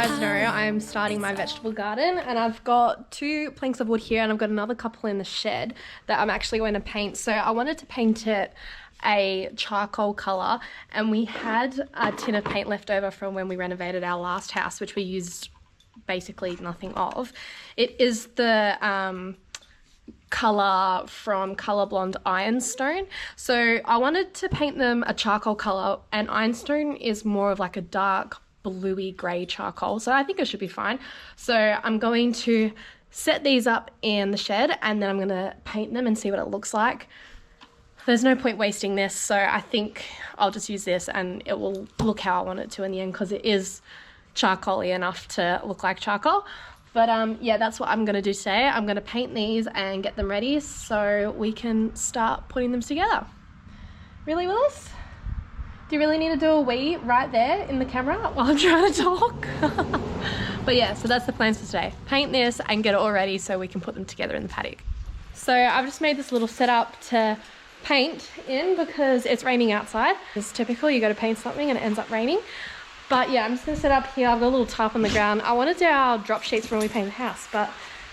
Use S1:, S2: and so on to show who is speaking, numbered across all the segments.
S1: guys know, I'm starting my vegetable garden and I've got 2 planks of wood here and I've got another couple in the shed that I'm actually going to paint. So I wanted to paint it a charcoal colour, and we had a tin of paint left over from when we renovated our last house, which we used basically nothing of. It is the colour from Colour Blonde Ironstone. So I wanted to paint them a charcoal colour, and Ironstone is more of like a dark bluey grey charcoal, so I think it should be fine. So I'm going to set these up in the shed and then I'm going to paint them and see what it looks like. There's no point wasting this, so I think I'll just use this and it will look how I want it to in the end, because it is charcoal-y enough to look like charcoal. But yeah, that's what I'm going to do today. I'm going to paint these and get them ready so we can start putting them together. Really, Willis? Do you really need to do a wee right there in the camera while I'm trying to talk? But yeah, so that's the plans for today. Paint this and get it all ready so we can put them together in the paddock. So I've just made this little setup to paint in because it's raining outside. It's typical, you go to paint something and it ends up raining. But yeah, I'm just gonna set up here. I've got a little tarp on the ground. I want to do our drop sheets for when we paint the house, but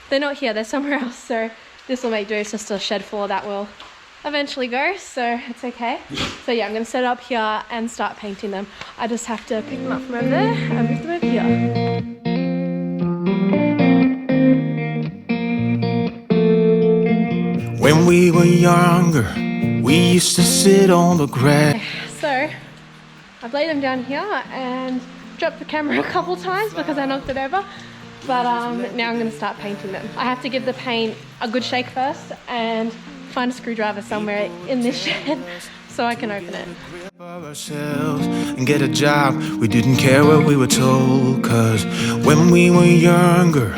S1: they're not here, they're somewhere else. So this will make do. It's just a shed floor that will eventually go, so it's okay. So yeah, I'm gonna set it up here and start painting them. I just have to pick them up from over there and move them over here.
S2: When we were younger, we used to sit on the grass.
S1: So I've laid them down here and dropped the camera a couple times because I knocked it over. But now I'm going to start painting them. I have to give the paint a good shake first and find a screwdriver somewhere in this shed so I can open it.
S2: And get a job, we didn't care what we were told. Cause when we were younger,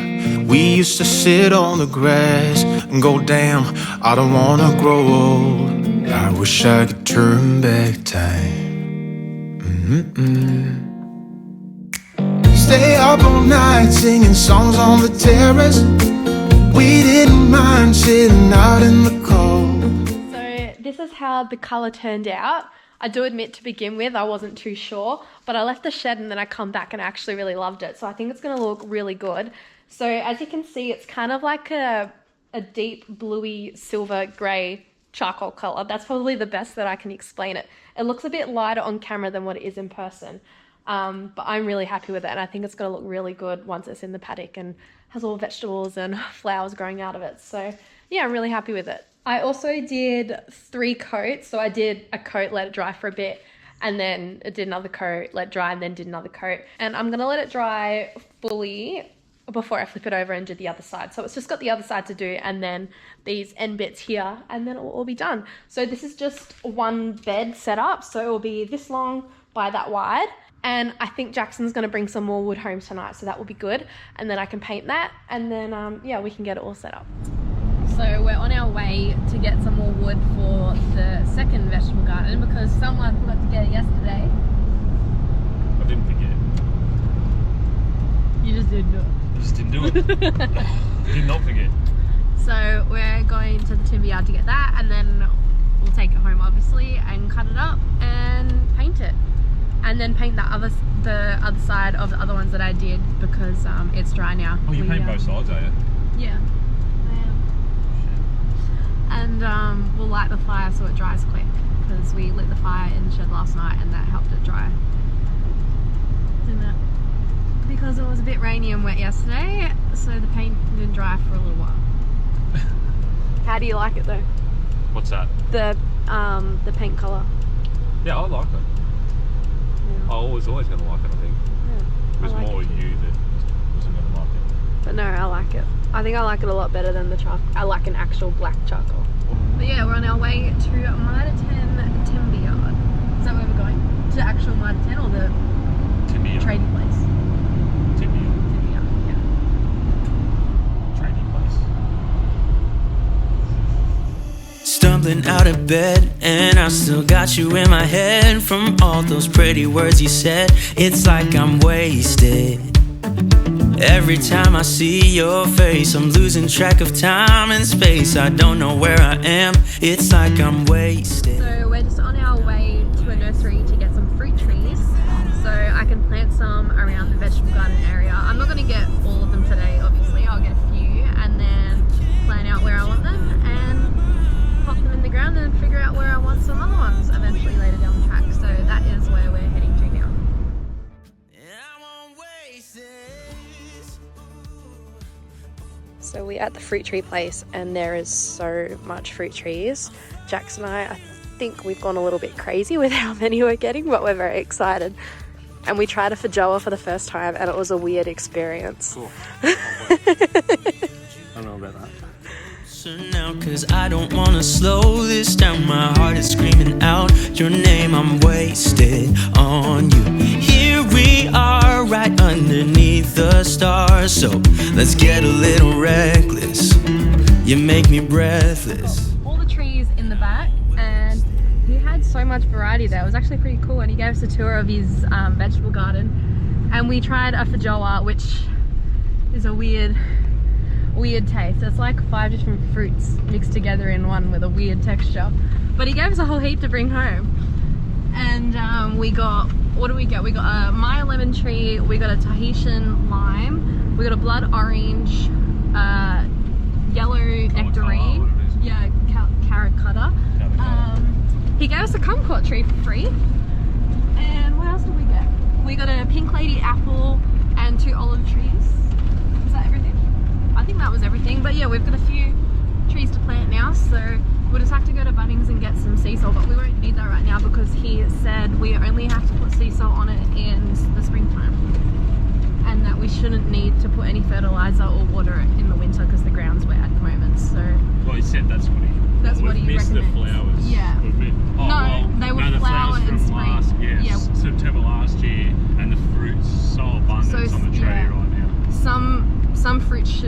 S2: we used to sit on the grass and go, damn, I don't wanna grow old. I wish I could turn back time. Stay up all night singing songs on the terrace. We didn't mind sitting out in the cold.
S1: So this is how the colour turned out. I do admit, to begin with, I wasn't too sure, but I left the shed and then I come back and I actually really loved it. So I think it's going to look really good. So as you can see, it's kind of like a deep bluey silver grey charcoal colour. That's probably the best that I can explain it. It looks a bit lighter on camera than what it is in person. But I'm really happy with it, and I think it's going to look really good once it's in the paddock and has all vegetables and flowers growing out of it. So yeah, I'm really happy with it. I also did 3 coats. So I did a coat, let it dry for a bit, and then I did another coat, let it dry, and then did another coat. And I'm going to let it dry fully before I flip it over and do the other side. So it's just got the other side to do, and then these end bits here, and then it will all be done. So this is just one bed setup. So it will be this long by that wide. And I think Jackson's going to bring some more wood home tonight, so that will be good. And then I can paint that, and then yeah, we can get it all set up. So we're on our way to get some more wood for the second vegetable garden because someone forgot to get it yesterday.
S3: I didn't forget.
S1: You just didn't do it.
S3: I just didn't do it. I did not forget.
S1: So we're going to the timber yard to get that, and then we'll take it home obviously and cut it up and paint it. And then paint the other side of the other ones that I did because it's dry now.
S3: Oh, you paint both sides, are you?
S1: Yeah, I am. And we'll light the fire so it dries quick because we lit the fire in the shed last night and that helped it dry. Didn't it? Because it was a bit rainy and wet yesterday, so the paint didn't dry for a little while. How do you like it though?
S3: What's that?
S1: The paint colour.
S3: Yeah, I like it. I was always going to like it, I think.
S1: Yeah,
S3: it was
S1: like
S3: more
S1: it
S3: you that wasn't going to like it.
S1: But no, I like it. I think I like it a lot better than the charcoal. I like an actual black charcoal. But yeah, we're on our way to Tahitian Timber Yard. Is that where we're going? To actual Tahitian or the
S3: Timber Yard.
S1: trading place?
S3: Timber Yard.
S1: Timber Yard, yeah.
S3: Trading place.
S2: Stumbling out of bed, and I still got you in my head from all those pretty words you said. It's like I'm wasted, Every time I see your face, I'm losing track of time and space. I don't know where I am, it's like I'm wasted.
S1: So we're just on our way to a nursery to get some fruit trees so I can plant some around the vegetable garden area. I'm not going to get all of them today, obviously. I'll get a few and then plan out where I want them and pop them in the ground and figure out where I want some other ones eventually later down the track. So that is where we're heading to now. So we're at the fruit tree place and there is so much fruit trees. Jax and I think we've gone a little bit crazy with how many we're getting, but we're very excited. And we tried a feijoa for the first time and it was a weird experience.
S3: Cool. I don't know about that.
S2: So now, cause I don't wanna slow this down. My heart is screaming out your name. I'm wasted on you. Here we are, right underneath the stars. So let's get a little reckless. You make me breathless.
S1: All the trees in the back, and he had so much variety there. It was actually pretty cool, and he gave us a tour of his vegetable garden. And we tried a feijoa, which is a weird taste. It's like 5 different fruits mixed together in one with a weird texture. But he gave us a whole heap to bring home. And we got, what do we get? We got a Meyer Lemon tree, we got a Tahitian Lime, we got a blood orange, yellow nectarine, yeah, Kalamata. He gave us a cumquat tree for free. And what else did we get? We got a pink lady apple and 2 olive trees. Is that everything? I think that was everything, but yeah, we've got a few trees to plant now, so we'll just have to go to Bunnings and get some sea salt, but we won't need that right now because he said we only have to put sea salt on it in the springtime and that we shouldn't need to put any fertilizer or water in the winter because the ground's wet at the moment. So
S3: Well, he said that's what he
S1: recommends.
S3: the flowers.
S1: Yeah. They would
S3: the
S1: flower
S3: flowers
S1: in
S3: from
S1: spring.
S3: September last year, and the fruit's so abundant on the tree right now.
S1: Some fruits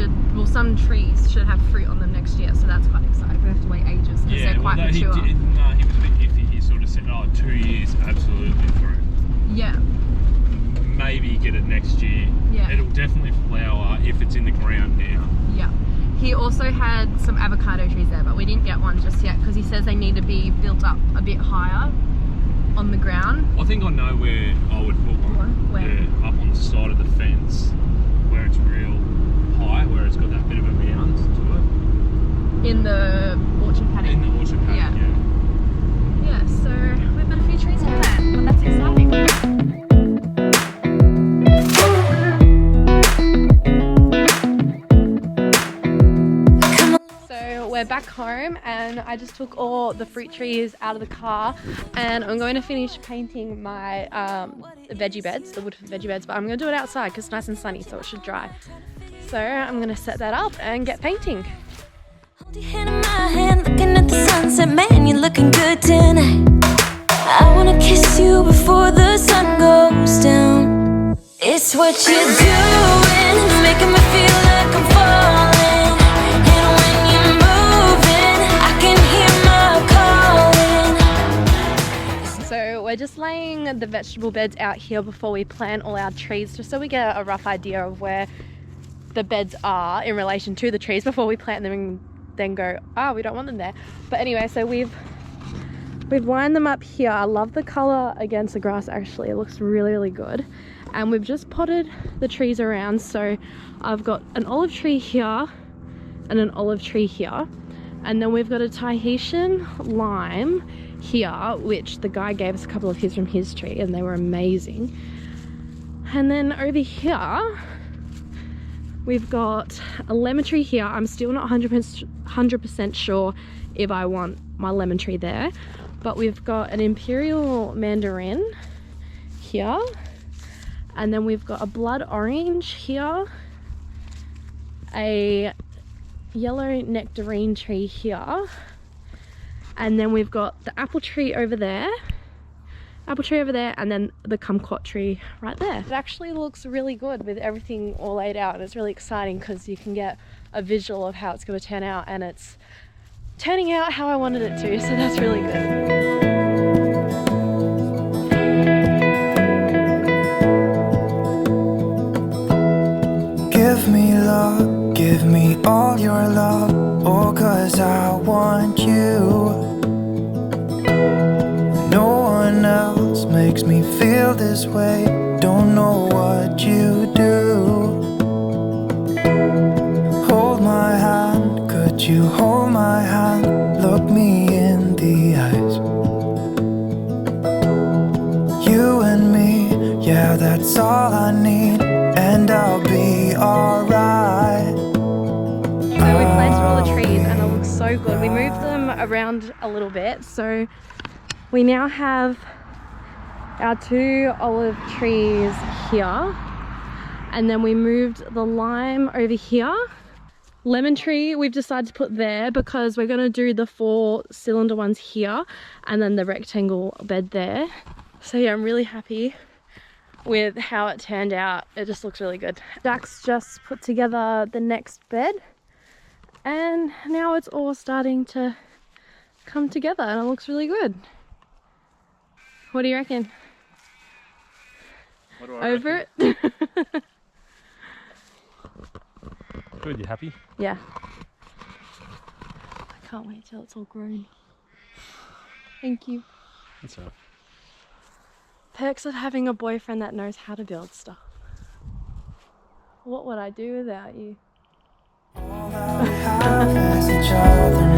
S1: some trees should have fruit on them next year, so that's quite exciting. We have to wait ages because they're quite mature.
S3: He was a bit iffy. He sort of said, 2 years absolutely through.
S1: Yeah.
S3: Maybe get it next year.
S1: Yeah.
S3: It'll definitely flower if it's in the ground now.
S1: Yeah. He also had some avocado trees there, but we didn't get one just yet because he says they need to be built up a bit higher on the ground.
S3: I think I know where I would put one.
S1: Where?
S3: Yeah, up on the side of the fence, where it's real high, where it's got that bit of a mound to it.
S1: In the orchard paddock.
S3: In the orchard paddock, yeah.
S1: Yeah, so we've got a few trees to plant, but that's exciting. We're back home and I just took all the fruit trees out of the car and I'm going to finish painting my veggie beds, the wood for veggie beds, but I'm going to do it outside because it's nice and sunny so it should dry. So I'm going to set that up and get painting.
S4: Hold your hand in my hand, looking at the sunset, man, you're looking good tonight. I want to kiss you before the sun goes down. It's what you're doing, making me feel like I'm falling.
S1: So we're just laying the vegetable beds out here before we plant all our trees, just so we get a rough idea of where the beds are in relation to the trees before we plant them and then go, we don't want them there. But anyway, so we've lined them up here. I love the color against the grass, actually. It looks really, really good. And we've just potted the trees around. So I've got an olive tree here and an olive tree here. And then we've got a Tahitian lime here, which the guy gave us a couple of his from his tree and they were amazing. And then over here we've got a lemon tree here. I'm still not 100% sure if I want my lemon tree there, but we've got an Imperial Mandarin here, and then we've got a blood orange here, a yellow nectarine tree here, and then we've got the apple tree over there, and then the kumquat tree right there. It actually looks really good with everything all laid out, and it's really exciting because you can get a visual of how it's going to turn out, and it's turning out how I wanted it to, so that's really good.
S2: all your love, or 'cause I want you. No one else makes me feel this way. Don't know what you do. Hold my hand, could you hold my hand? Look me in the eyes. You and me, yeah, that's all I need, and I'll be alright.
S1: So we planted all the trees and it looks so good. We moved them around a little bit, so we now have our 2 olive trees here, and then we moved the lime over here. Lemon tree we've decided to put there because we're going to do the 4 cylinder ones here and then the rectangle bed there. So yeah, I'm really happy with how it turned out. It just looks really good. Jack's just put together the next bed and now it's all starting to come together and it looks really good. What do you reckon?
S3: What do I
S1: Over
S3: reckon?
S1: it?
S3: Good, you happy?
S1: Yeah. I can't wait till it's all grown. Thank you.
S3: That's all right.
S1: Perks of having a boyfriend that knows how to build stuff. What would I do without you?
S2: All that we have is each other